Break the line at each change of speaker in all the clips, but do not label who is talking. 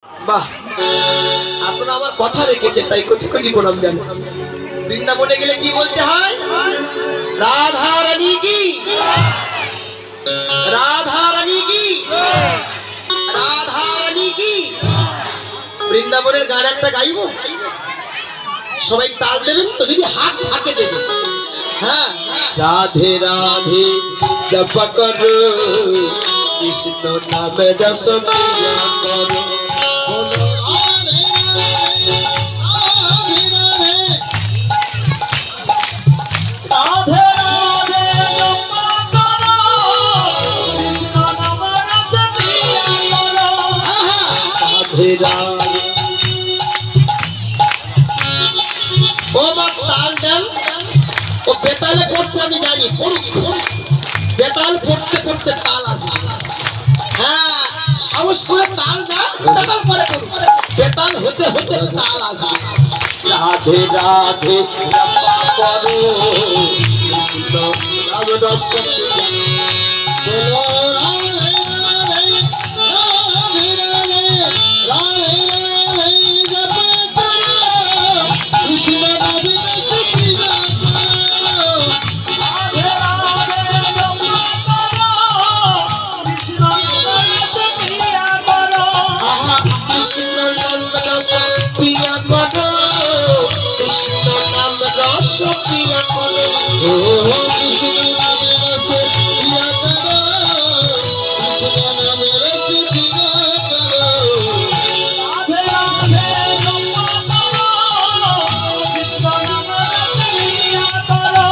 বাহ, আপনারা আমার কথা রেখেছেন, তাই কোটি কোটি প্রণাম জানাই। বৃন্দাবনে গেলে কি বলতে হয়? রাধা রানী কি, রাধা রানী কি, রাধা রানী কি। বৃন্দাবনের গান একটা গাইব, সবাই তাল দেবেন তো, যদি হাত থাকে দেবেন। হ্যাঁ, রাধে রাধে জপ করো, কৃষ্ণ নামে রস পিয়া করো। ও বেতালে পড়ছে, আমি জানি, পড়ুক। বেতাল পড়তে পড়তে তাল আসে। হ্যাঁ, সাহস করে তাল দেন, বেতাল পরে পড়ুক। বেতাল হতে হতে তাল আসে। রাধে রাধে জপ করো, কৃষ্ণ নাম রস পিয়া বলো। রাধে রাধে রাধে রাধে রাধে রাধে জপ করো, কৃষ্ণ নাম রস পিয়া করো। রাধে রাধে জপ করো, কৃষ্ণ নাম রস পিয়া করো। আহা, কৃষ্ণ নাম রস পিয়া করো, কৃষ্ণ নাম রস পিয়া করো। ও কৃষ্ণ নাম রস পিয়া করো, কৃষ্ণ নাম রস পিয়া করো। রাধে রাধে জপ করো, কৃষ্ণ নাম রস পিয়া করো।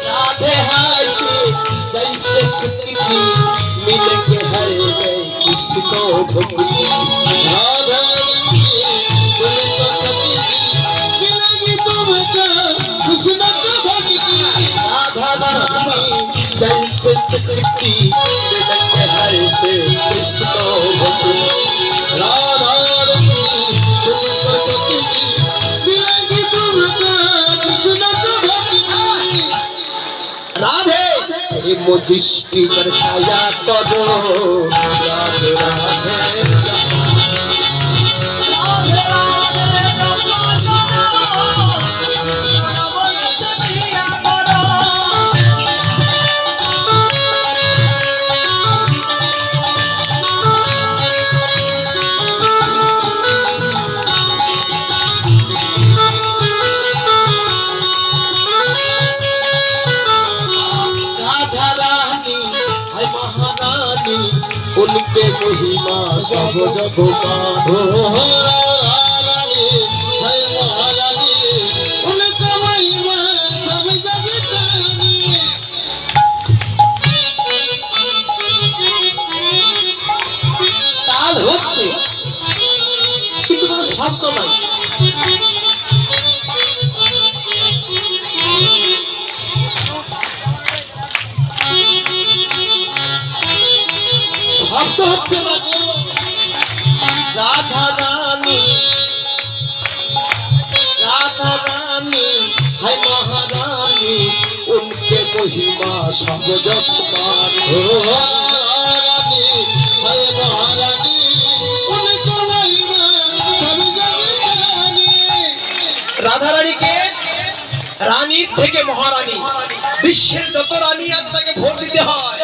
राधे हाशे जैसे सुक्ति मिल के हर गए किसको भक्ति। राधा रानी तुमको सती मिलेगी तुमको कृष्ण को भक्ति। राधा रानी जैसे सुक्ति मिल के हर से कृष्ण को भक्ति। राधा रानी तुमको सती मिलेगी तुमको कृष्ण को भक्ति। राधे प्रेम दृष्टि बरसाया करो, राधे राधे राधे राधे जप करो, कृष्ण नाम रस पिया करो। राधा रानी है महारानी, उनके महिमा सब जग मानो। राधा रानी है महारानी, उनका महिमा सब जग जानी। তাল হচ্ছে কিন্তু কোনো শব্দ নাই। শব্দ হচ্ছে না। রাধা রানী, राधा रानी है महारानी, उनके महिमा सब जग मानो। रानी है महारानी, उनको महिमा सब जग जानी। राधा रानी के রানীর থেকে মহারানী, বিশ্বের যত রানী আছে তাকে ভোট দিতে হয়,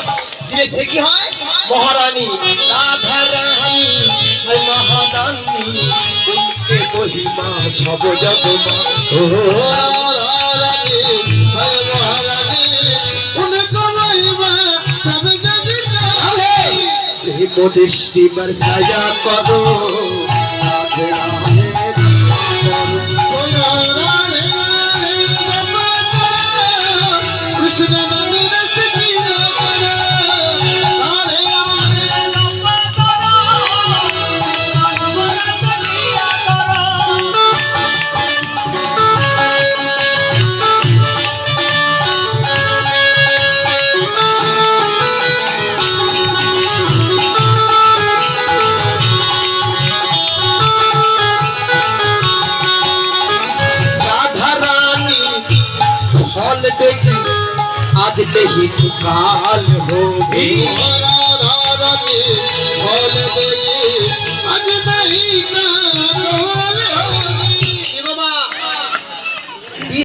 দিলে সে কি হয়? মহারানী। রাধা রানী है महारानी, उनके महिमा सब जग मानो। राधा रानी है महारानी, उनको महिमा सब जग जाने। प्रेम दृष्टि बरसाया करो, राधे राधे बोलो। राधे राधे जप करो, कृष्ण नाम रस पिया करो। राधे राधे जप करो, कृष्ण नाम रस पिया करो। नहीं काल होगी
राधा रानी बोल देगी आज नहीं